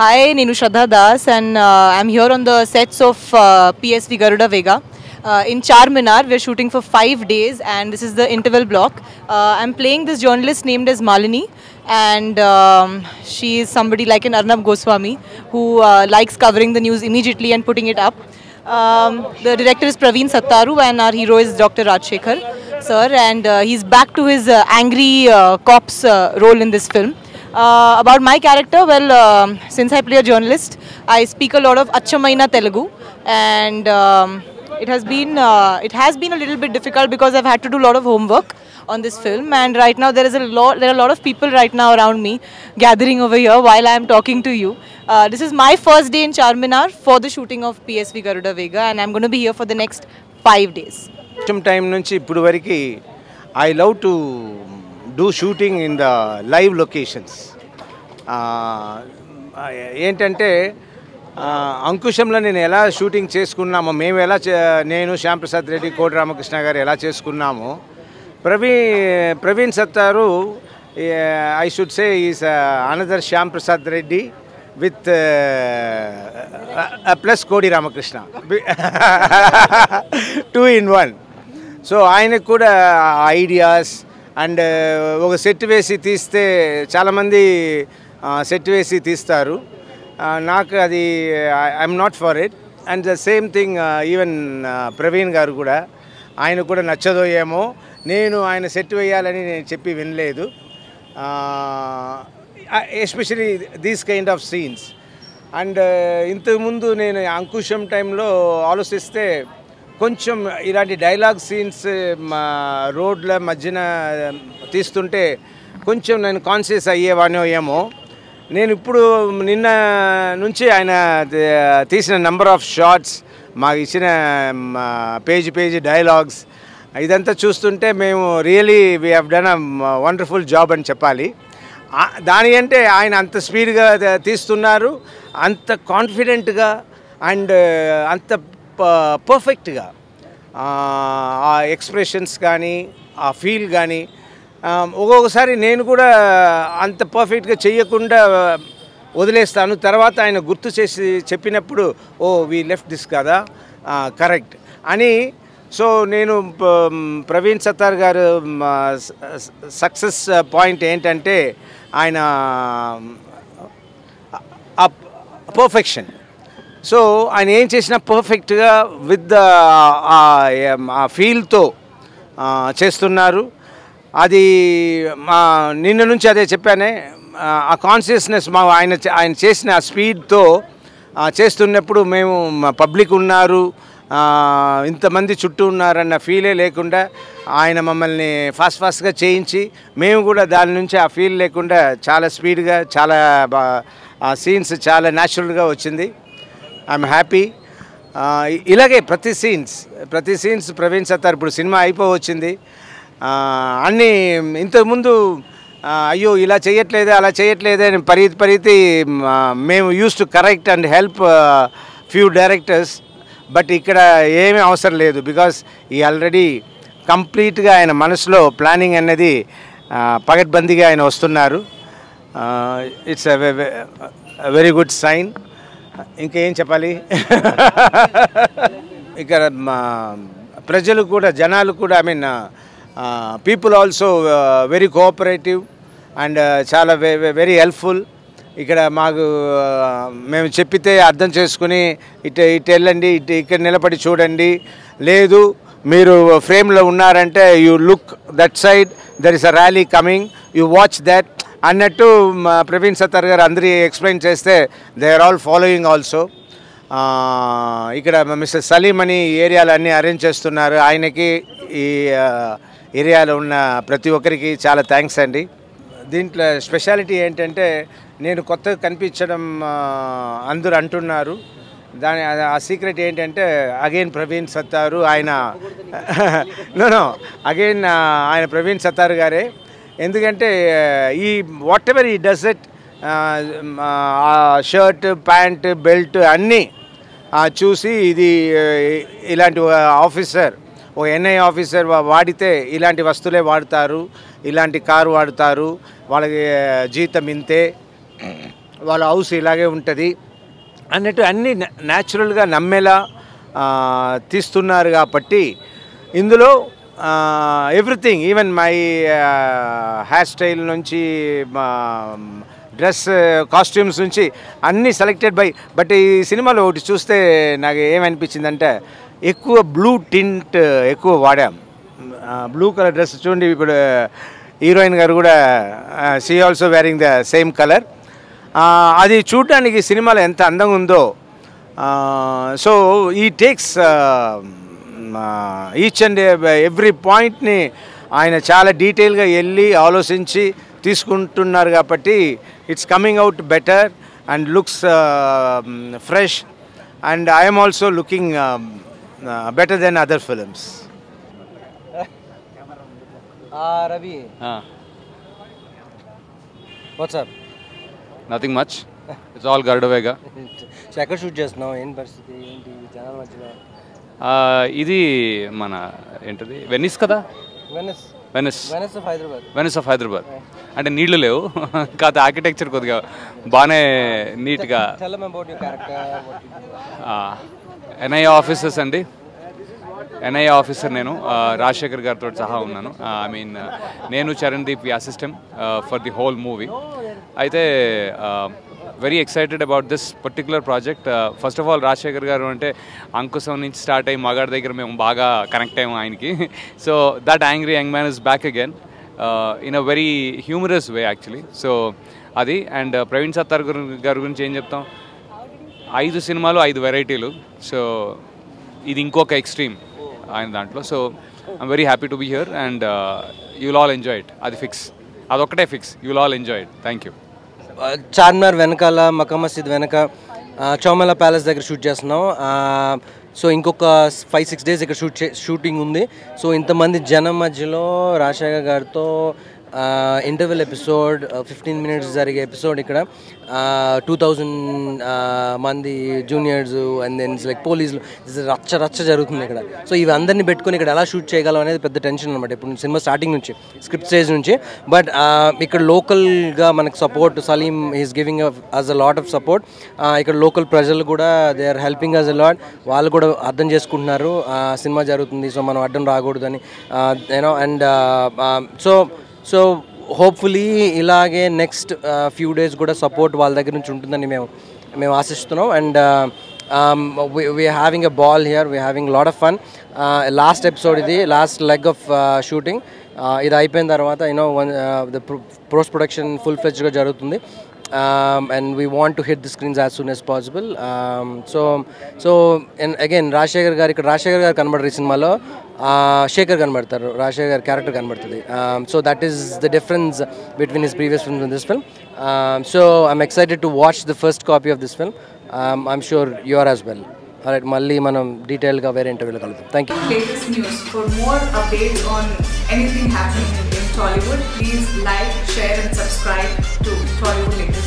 Hi, Nenu Shraddha Das, and I'm here on the sets of PSV Garuda Vega. In Charminar, we're shooting for 5 days, and this is the interval block. I'm playing this journalist named as Malini, and she is somebody like an Arnab Goswami who likes covering the news immediately and putting it up. The director is Praveen Sattaru, and our hero is Dr. Rajshekhar, sir, and he's back to his angry cops role in this film. About my character, well, since I play a journalist, I speak a lot of Achamaina Telugu, and it has been a little bit difficult because I've had to do a lot of homework on this film, and right now there are a lot of people right now around me gathering over here while I am talking to you. This is my first day in Charminar for the shooting of PSV Garuda Vega, and I'm going to be here for the next 5 days. Time nunchi ippudu variki I love to do shooting in the live locations. ఏంటంటే అంకుశంలో నేను ఎలా shooting చేసుకున్నామో మేము ఎలా నేను శ్యామ్ ప్రసాద్ రెడ్డి కోటి రామకృష్ణ గారు ఎలా చేసుకున్నామో Praveen Sattaru I should say is another Shyam Prasad Reddy with plus కోడి రామకృష్ణ 2 in 1. సో ఆయనకు కూడా ఐడియాస్ అండ్ ఒక సెట్ వేసి తీస్తే చాలామంది సెట్ వేసి తీస్తారు, నాకు అది I'm not for it. And the same thing even Praveen గారు కూడా ఆయన కూడా నచ్చదో ఏమో, నేను ఆయన సెట్ వేయాలని నేను చెప్పి వినలేదు, especially these kind of scenes. And ఇంతకుముందు నేను అంకుశం టైంలో ఆలోచిస్తే కొంచెం ఇలాంటి డైలాగ్ సీన్స్ రోడ్ల మధ్యన తీస్తుంటే కొంచెం నేను కాన్షియస్ అయ్యేవానో ఏమో. నేను ఇప్పుడు నిన్న నుంచి ఆయన తీసిన నెంబర్ ఆఫ్ షార్ట్స్, మాకు ఇచ్చిన పేజీ డైలాగ్స్ ఇదంతా చూస్తుంటే మేము really we have done a wonderful job అని చెప్పాలి. దాని అంటే ఆయన అంత స్పీడ్గా తీస్తున్నారు, అంత కాన్ఫిడెంట్గా అండ్ అంత పర్ఫెక్ట్గా ఆ ఎక్స్ప్రెషన్స్ కానీ ఆ ఫీల్ కానీ. ఒక్కొక్కసారి నేను కూడా అంత పర్ఫెక్ట్గా చేయకుండా వదిలేస్తాను, తర్వాత ఆయన గుర్తు చేసి చెప్పినప్పుడు ఓ వీ లెఫ్ట్ దిస్ కదా కరెక్ట్ అని. సో నేను ప్రవీణ్ సత్తార్ గారు సక్సెస్ పాయింట్ ఏంటంటే ఆయన పర్ఫెక్షన్. సో ఆయన ఏం చేసినా పర్ఫెక్ట్గా విత్ ద ఆ ఫీల్తో చేస్తున్నారు. అది నిన్న నుంచి అదే చెప్పానే, ఆ కాన్షియస్నెస్ ఆయన చేసిన ఆ స్పీడ్తో చేస్తున్నప్పుడు మేము పబ్లిక్ ఉన్నారు, ఇంతమంది చుట్టూ ఉన్నారన్న ఫీలే లేకుండా ఆయన మమ్మల్ని ఫాస్ట్గా చేయించి మేము కూడా దాని నుంచి ఆ ఫీల్ లేకుండా చాలా స్పీడ్గా చాలా ఆ సీన్స్ చాలా న్యాచురల్గా వచ్చింది. I'm happy. ఇలాగే ప్రతి సీన్స్ ప్రవీణ్ సత్తార్ ఇప్పుడు సినిమా అయిపోవచ్చింది అన్నీ ఇంతకుముందు అయ్యో ఇలా చేయట్లేదే అలా చేయట్లేదే అని పరిధి మేము use to correct and help few directors. But ఇక్కడ ఏమీ అవసరం లేదు, బికాస్ ఈ ఆల్రెడీ కంప్లీట్గా ఆయన మనసులో ప్లానింగ్ అనేది పగడ్బందీగా ఆయన వస్తున్నారు. It's very good sign. ఇంకేం చెప్పాలి. ఇక్కడ ప్రజలు కూడా జనాలు కూడా I mean people also very cooperative and చాలా వెరీ హెల్ప్ఫుల్. మాకు మేము చెప్పితే అర్థం చేసుకుని ఇటు వెళ్ళండి, ఇక్కడ నిలబడి చూడండి, లేదు మీరు ఫ్రేమ్లో ఉన్నారంటే you look that side, there is a rally coming, you watch that అన్నట్టు ప్రవీణ్ సత్తార్ గారు అందరి ఎక్స్ప్లెయిన్ చేస్తే they are all following also. ఇక్కడ మిస్టర్ సలీం అని ఏరియాలో అన్నీ అరేంజ్ చేస్తున్నారు. ఆయనకి ఈ ఏరియాలో ఉన్న ప్రతి ఒక్కరికి చాలా థ్యాంక్స్ అండి. దీంట్లో స్పెషాలిటీ ఏంటంటే నేను కొత్తగా కనిపించడం అందరూ అంటున్నారు. ఆ సీక్రెట్ ఏంటంటే అగైన్ ప్రవీణ్ సత్తారు ఆయన నో అగైన్ ఆయన ప్రవీణ్ సత్తారు గారే. ఎందుకంటే ఈ వాట్ ఎవర్ ఈ does it shirt pant belt అన్నీ చూసి ఇది ఇలాంటి ఆఫీసర్ ఓ ఎన్ఐ ఆఫీసర్ వాడితే ఇలాంటి వస్తువులే వాడతారు, ఇలాంటి కారు వాడతారు, వాళ్ళకి జీతం ఇంతే, వాళ్ళ హౌస్ ఇలాగే ఉంటుంది అన్నట్టు అన్నీ న్యాచురల్గా నమ్మేలా తీస్తున్నారు కాబట్టి ఇందులో everything even my hair style నుంచి డ్రెస్ కాస్ట్యూమ్స్ నుంచి అన్నీ సెలెక్టెడ్ బై. బట్ ఈ సినిమాలో ఒకటి చూస్తే నాకు ఏమనిపించిందంటే ఎక్కువ బ్లూ టింట్ ఎక్కువ వాడాం. బ్లూ కలర్ డ్రెస్ చూడండి, ఇప్పుడు హీరోయిన్ గారు కూడా she also wearing the same colour. అది చూడడానికి సినిమాలో ఎంత అందంగా ఉందో. సో ఈ టేక్స్ ఈచ్ అండ్ ఎవ్రీ పాయింట్ని ఆయన చాలా డీటెయిల్గా వెళ్ళి ఆలోచించి తీసుకుంటున్నారు కాబట్టి it's coming out better and looks fresh and I'm also looking better than other films. Ravi. What's up? Nothing much. It's all Garuda Vega. Checker shoot just now. In పరిస్థితి ఏంటి జనాల మధ్యలో? ఇది మన ఏంటది వెనిస్ కదా? Venice of Hyderabad. అంటే నీళ్లు లేవు కాదు, ఆర్కిటెక్చర్ కొద్దిగా బాగానే నీట్గా. ఎన్ఐఏ ఆఫీసర్స్ అండి, ఎన్ఐఏ ఆఫీసర్ నేను రాజశేఖర్ గారితో సహా ఉన్నాను. ఐ మీన్ నేను Charandeep assistant for the whole movie. అయితే very excited about this particular project. First of all Rajasekhar garu అంటే అంకుశం నుంచి స్టార్ట్ అయ్యి మగాడి దగ్గర మేము బాగా కనెక్ట్ అయ్యాము ఆయనకి. So that angry young man is back again in a very humorous way actually. So అది. అండ్ ప్రవీణ్ సత్తార్ గారి గురించి ఏం చెప్తాం, 5 సినిమాలు 5 వెరైటీలు. సో ఇది ఇంకొక ఎక్స్ట్రీమ్ ఆయన దాంట్లో. So I'm very happy to be here and you'll all enjoy it. అది ఫిక్స్, అదొక్కటే fix. You'll all enjoy it. Thank you. Charminar వెనకాల మక్కా మసీద్ వెనక చౌమలా ప్యాలెస్ దగ్గర షూట్ చేస్తున్నాం. సో ఇంకొక 5-6 డేస్ ఇక్కడ షూటింగ్ ఉంది. సో ఇంతమంది జనం మధ్యలో రాజశేఖర్ గారితో ఇంటర్వెల్ ఎపిసోడ్ 15 minutes జరిగే ఎపిసోడ్ ఇక్కడ 2000 మంది జూనియర్స్ అండ్ దెన్ లైక్ పోలీసులు రచ్చ జరుగుతుంది ఇక్కడ. సో ఇవి అందరినీ పెట్టుకొని ఇక్కడ ఎలా షూట్ చేయగలం అనేది పెద్ద టెన్షన్ అనమాట ఇప్పుడు సినిమా స్టార్టింగ్ నుంచి, స్క్రిప్ట్ స్టేజ్ నుంచి. బట్ ఇక్కడ లోకల్గా మనకు support Saleem is giving us a lot of support. ఇక్కడ లోకల్ ప్రజలు కూడా they are helping us a lot. వాళ్ళు కూడా అర్థం చేసుకుంటున్నారు సినిమా జరుగుతుంది, సో మనం అడ్డం రాకూడదని యూనో. అండ్ సో హోప్ఫుల్లీ ఇలాగే నెక్స్ట్ ఫ్యూ డేస్ కూడా సపోర్ట్ వాళ్ళ దగ్గర నుంచి ఉంటుందని మేము ఆశిస్తున్నాం. And we're having a ball here, we're having lot of fun. Last episode ఇది, లాస్ట్ లెగ్ ఆఫ్ షూటింగ్. ఇది అయిపోయిన తర్వాత you know the post production full ఫ్లెడ్జ్గా జరుగుతుంది. And we want to hit the screens as soon as possible. So and again Rajasekhar గారు కనబడరు ఈ సినిమాలో, శేఖర్ కనబడతారు, రాజశేఖర్ గారి క్యారెక్టర్ కనబడుతుంది. So that is the difference between his previous films and this film. So I'm excited to watch the first copy of this film. I'm sure you are as well. Alright, మళ్ళీ మనం డీటెయిల్గా వేరే ఇంటర్వ్యూలో కలుద్దాం. Thank you. Latest news. For more updates on anything happening in Tollywood, please like, share and subscribe to Tollywood Latest.